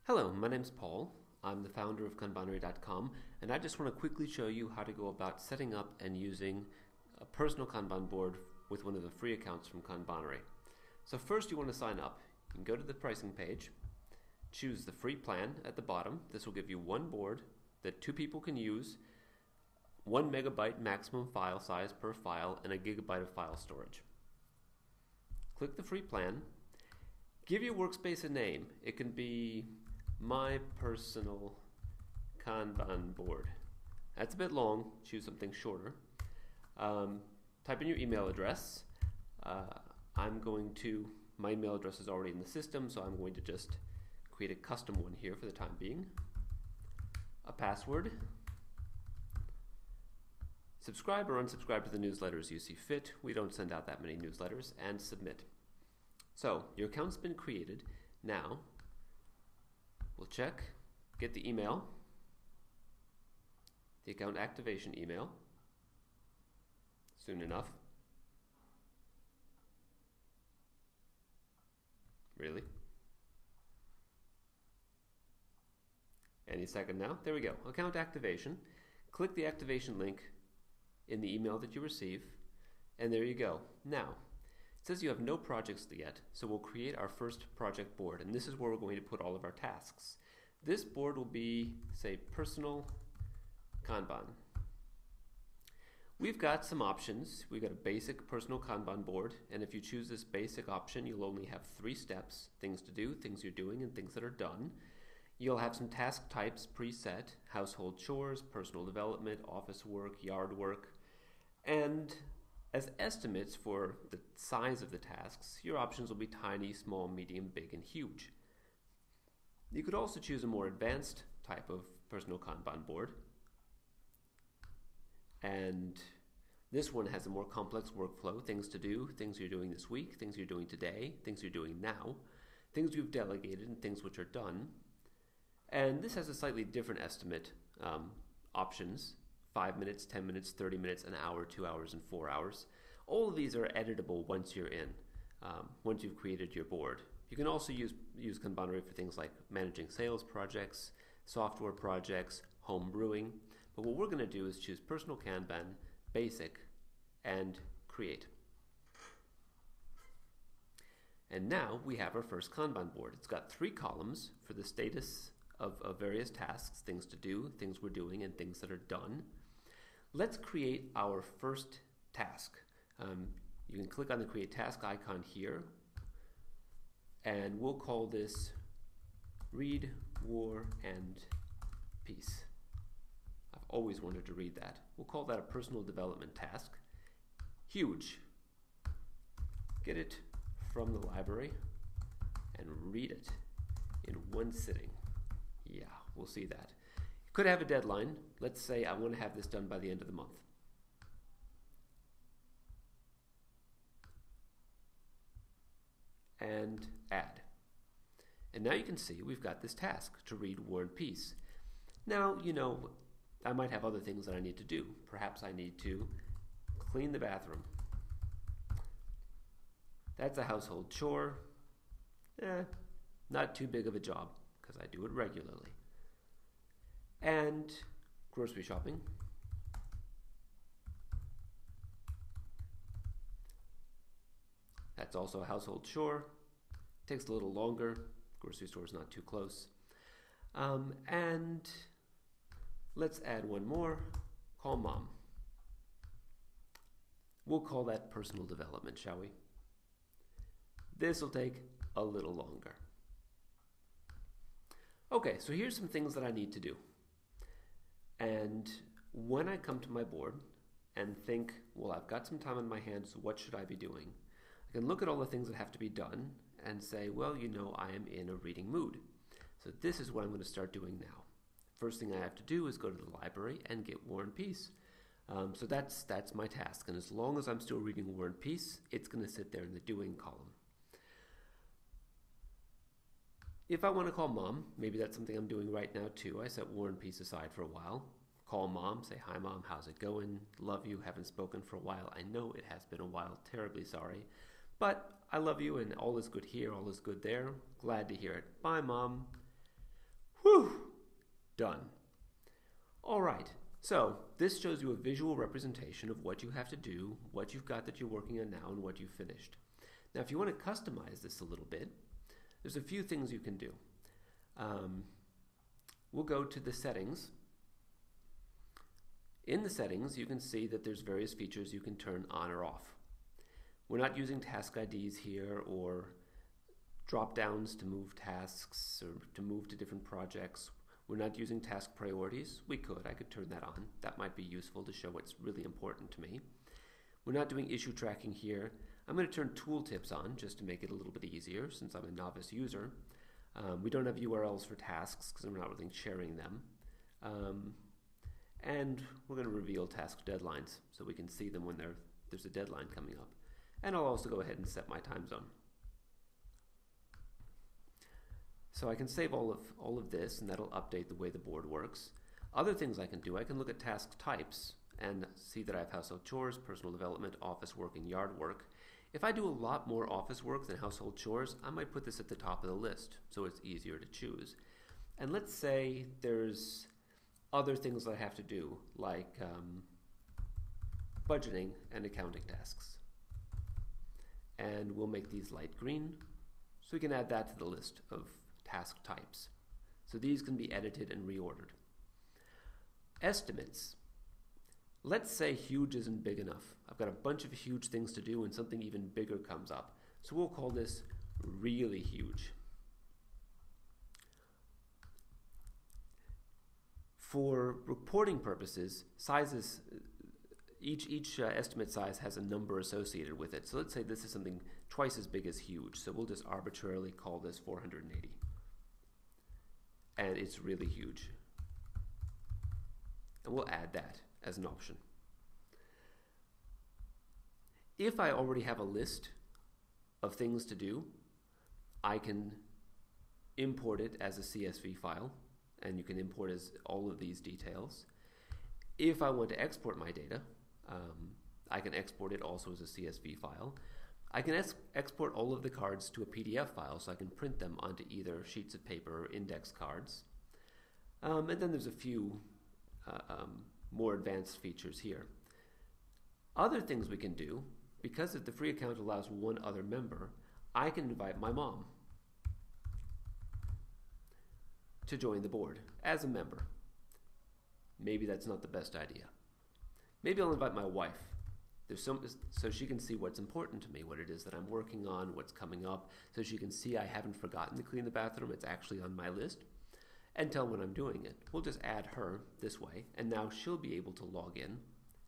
Hello, my name's Paul. I'm the founder of Kanban.com, and I just want to quickly show you how to go about setting up and using a personal Kanban board with one of the free accounts from Kanbanery. So first you want to sign up. You can go to the pricing page, choose the free plan at the bottom. This will give you one board that two people can use, 1 megabyte maximum file size per file, and a gigabyte of file storage. Click the free plan. Give your workspace a name. It can be my personal Kanban board. That's a bit long. Choose something shorter. Type in your email address. My email address is already in the system, so I'm going to just create a custom one here for the time being. A password. Subscribe or unsubscribe to the newsletters you see fit. We don't send out that many newsletters. And submit. So your account's been created. Now we'll check, get the email, the account activation email, soon enough. Really? Any second now. There we go. Account activation. Click the activation link in the email that you receive, and there you go. Now, it says you have no projects yet, so we'll create our first project board, and this is where we're going to put all of our tasks. This board will be, say, personal Kanban. We've got some options. We've got a basic personal Kanban board, and if you choose this basic option, you'll only have 3 steps: things to do, things you're doing, and things that are done. You'll have some task types preset: household chores, personal development, office work, yard work, and as estimates for the size of the tasks, your options will be tiny, small, medium, big, and huge. You could also choose a more advanced type of personal Kanban board, and this one has a more complex workflow: things to do, things you're doing this week, things you're doing today, things you're doing now, things you've delegated, and things which are done. And this has a slightly different estimate options: 5 minutes, 10 minutes, 30 minutes, an hour, 2 hours, and 4 hours. All of these are editable once you're in, once you've created your board. You can also use Kanbanery for things like managing sales projects, software projects, home brewing. But what we're going to do is choose Personal Kanban, Basic, and Create. And now we have our first Kanban board. It's got 3 columns for the status of various tasks: things to do, things we're doing, and things that are done. Let's create our first task. You can click on the Create Task icon here, and we'll call this Read, War, and Peace. I've always wanted to read that. We'll call that a personal development task. Huge. Get it from the library and read it in one sitting. Yeah, we'll see that. You could have a deadline. Let's say I want to have this done by the end of the month. And add. And now you can see we've got this task to read War and Peace. Now, I might have other things that I need to do. Perhaps I need to clean the bathroom. That's a household chore. Not too big of a job, because I do it regularly. And grocery shopping. That's also a household chore. Takes a little longer. Grocery store is not too close. And let's add one more. Call mom. We'll call that personal development, shall we? This will take a little longer. Okay, so here's some things that I need to do. And when I come to my board and think, well, I've got some time on my hands, so what should I be doing? I can look at all the things that have to be done and say, well, I am in a reading mood. So this is what I'm going to start doing now. First thing I have to do is go to the library and get War and Peace. So that's my task. And as long as I'm still reading War and Peace, it's going to sit there in the doing column. If I want to call mom, maybe that's something I'm doing right now too. I set War and Peace aside for a while. Call mom, say, hi mom, how's it going? Love you, haven't spoken for a while. I know it has been a while, terribly sorry. But I love you and all is good here, all is good there. Glad to hear it. Bye, Mom. Whew! Done. All right. So this shows you a visual representation of what you have to do, what you've got that you're working on now, and what you've finished. Now, if you want to customize this a little bit, there's a few things you can do. We'll go to the settings. In the settings, you can see that there's various features you can turn on or off. We're not using task IDs here or drop-downs to move tasks or to move to different projects. We're not using task priorities. I could turn that on. That might be useful to show what's really important to me. We're not doing issue tracking here. I'm going to turn tooltips on just to make it a little bit easier since I'm a novice user. We don't have URLs for tasks because I'm not really sharing them. And we're going to reveal task deadlines so we can see them when there's a deadline coming up. And I'll also go ahead and set my time zone. So I can save all of this, and that'll update the way the board works. Other things I can do, I can look at task types and see that I have household chores, personal development, office work, and yard work. If I do a lot more office work than household chores, I might put this at the top of the list so it's easier to choose. And let's say there's other things that I have to do, like budgeting and accounting tasks. And we'll make these light green, so we can add that to the list of task types. So these can be edited and reordered. Estimates. Let's say huge isn't big enough. I've got a bunch of huge things to do and something even bigger comes up. So we'll call this really huge. For reporting purposes, sizes, each estimate size has a number associated with it. So let's say this is something twice as big as huge. So we'll just arbitrarily call this 480. And it's really huge. And we'll add that as an option. If I already have a list of things to do, I can import it as a CSV file, and you can import as all of these details. If I want to export my data, I can export it also as a CSV file. I can export all of the cards to a PDF file so I can print them onto either sheets of paper or index cards. And then there's a few more advanced features here. Other things we can do, because the free account allows one other member, I can invite my mom to join the board as a member. Maybe that's not the best idea. Maybe I'll invite my wife. So she can see what's important to me, what it is that I'm working on, what's coming up, so she can see I haven't forgotten to clean the bathroom, it's actually on my list, and tell when I'm doing it. We'll just add her this way, and now she'll be able to log in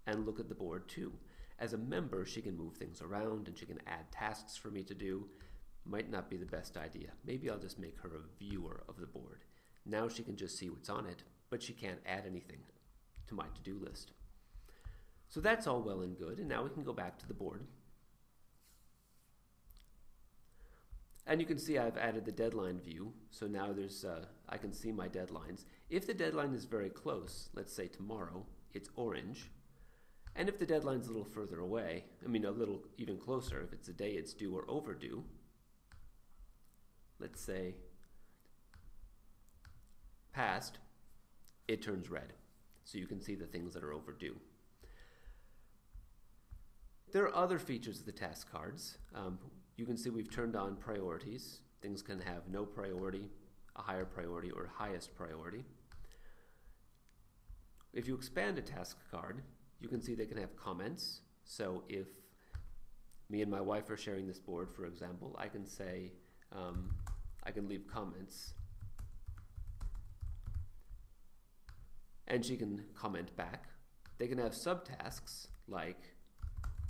and look at the board too. As a member, she can move things around and she can add tasks for me to do. Might not be the best idea. Maybe I'll just make her a viewer of the board. Now she can just see what's on it, but she can't add anything to my to-do list. So that's all well and good, and now we can go back to the board. And you can see I've added the deadline view, so now I can see my deadlines. If the deadline is very close, let's say tomorrow, it's orange. And if the deadline's a little further away, a little even closer, if it's a day it's due or overdue, let's say past, it turns red. So you can see the things that are overdue. There are other features of the task cards. You can see we've turned on priorities. Things can have no priority, a higher priority, or highest priority. If you expand a task card, you can see they can have comments. So if me and my wife are sharing this board, for example, I can say, I can leave comments. And she can comment back. They can have subtasks like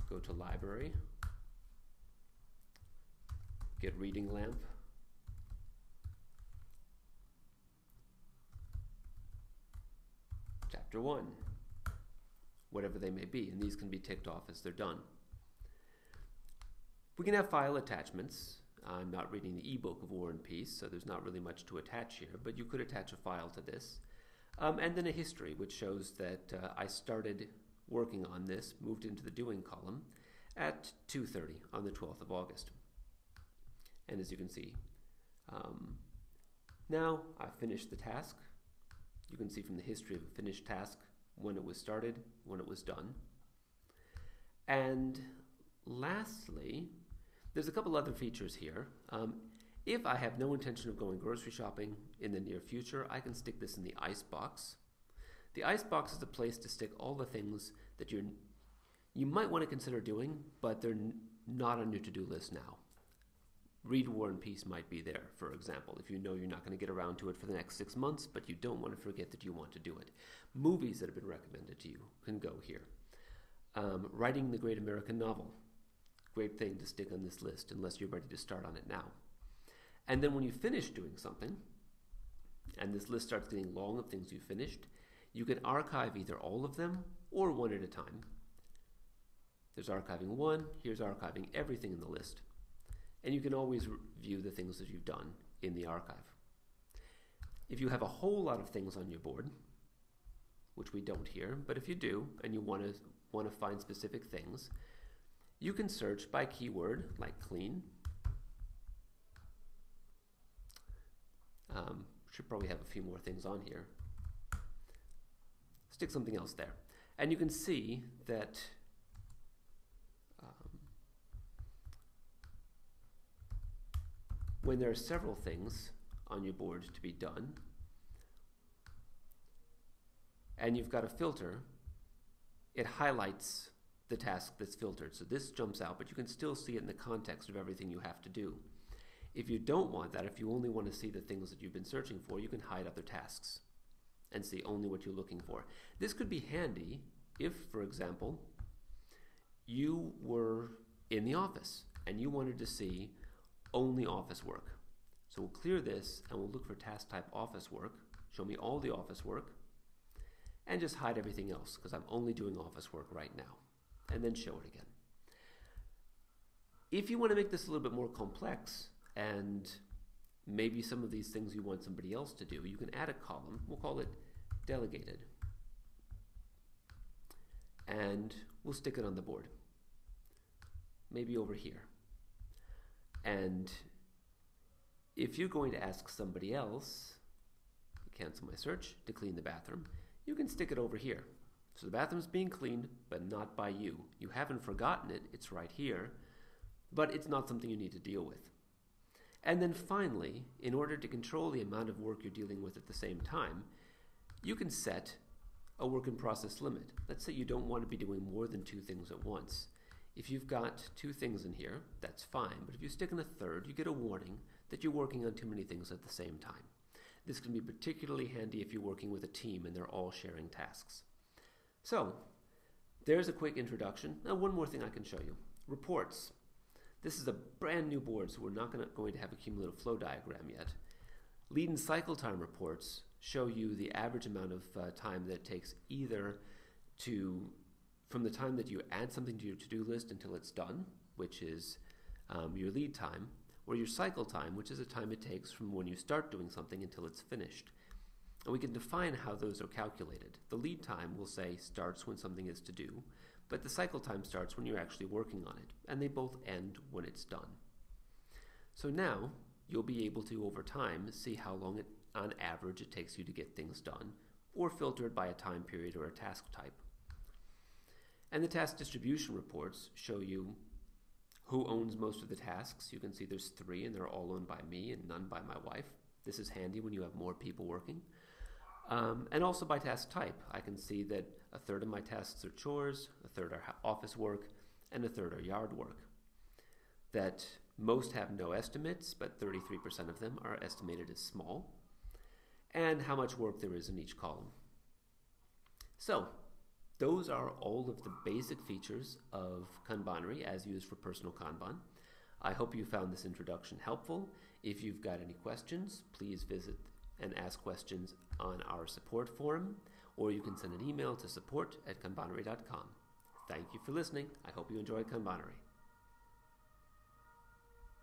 go to library, get reading lamp, chapter 1, whatever they may be, and these can be ticked off as they're done. We can have file attachments. I'm not reading the ebook of War and Peace, so there's not really much to attach here, but you could attach a file to this. And then a history, which shows that I started working on this, moved into the doing column at 2:30 on the 12th of August. And as you can see, Now I've finished the task. You can see from the history of a finished task when it was started, when it was done. And lastly, there's a couple other features here. If I have no intention of going grocery shopping in the near future, I can stick this in the ice box. The ice box is a place to stick all the things that you might want to consider doing, but they're not on your to-do list now. Read War and Peace might be there, for example, if you know you're not going to get around to it for the next 6 months, but you don't want to forget that you want to do it. Movies that have been recommended to you can go here. Writing the great American novel, great thing to stick on this list unless you're ready to start on it now. And then when you finish doing something, and this list starts getting long of things you finished, you can archive either all of them or one at a time. There's archiving one, here's archiving everything in the list. And you can always view the things that you've done in the archive. If you have a whole lot of things on your board, which we don't here, but if you do and you want to find specific things, you can search by keyword like clean. Should probably have a few more things on here. Stick something else there. And you can see that when there are several things on your board to be done, and you've got a filter, it highlights the task that's filtered. So this jumps out, but you can still see it in the context of everything you have to do. If you don't want that, if you only want to see the things that you've been searching for, you can hide other tasks and see only what you're looking for. This could be handy if, for example, you were in the office and you wanted to see only office work. So we'll clear this and we'll look for task type office work, show me all the office work, and just hide everything else because I'm only doing office work right now, and then show it again. If you want to make this a little bit more complex and maybe some of these things you want somebody else to do, you can add a column. We'll call it delegated. And we'll stick it on the board, maybe over here. And if you're going to ask somebody else, cancel my search, to clean the bathroom, you can stick it over here. So the bathroom's being cleaned, but not by you. You haven't forgotten it, it's right here, but it's not something you need to deal with. And then finally, in order to control the amount of work you're dealing with at the same time, you can set a work in process limit. Let's say you don't want to be doing more than 2 things at once. If you've got 2 things in here, that's fine, but if you stick in a third, you get a warning that you're working on too many things at the same time. This can be particularly handy if you're working with a team and they're all sharing tasks. So, there's a quick introduction. Now, one more thing I can show you. Reports. This is a brand new board, so we're not going to have a cumulative flow diagram yet. Lead and cycle time reports show you the average amount of time that it takes either from the time that you add something to your to-do list until it's done, which is your lead time, or your cycle time, which is the time it takes from when you start doing something until it's finished. And we can define how those are calculated. The lead time will say starts when something is to do, but the cycle time starts when you're actually working on it, and they both end when it's done. So now you'll be able to, over time, see how long on average it takes you to get things done, or filtered by a time period or a task type. And the task distribution reports show you who owns most of the tasks. You can see there's 3 and they're all owned by me and none by my wife. This is handy when you have more people working. And also by task type. I can see that a third of my tasks are chores, a third are office work, and a third are yard work. That most have no estimates, but 33% of them are estimated as small. And how much work there is in each column. So, those are all of the basic features of Kanbanry as used for personal Kanban. I hope you found this introduction helpful. If you've got any questions, please visit and ask questions on our support forum, or you can send an email to support@kanbanry.com. Thank you for listening. I hope you enjoyed Kanbanry.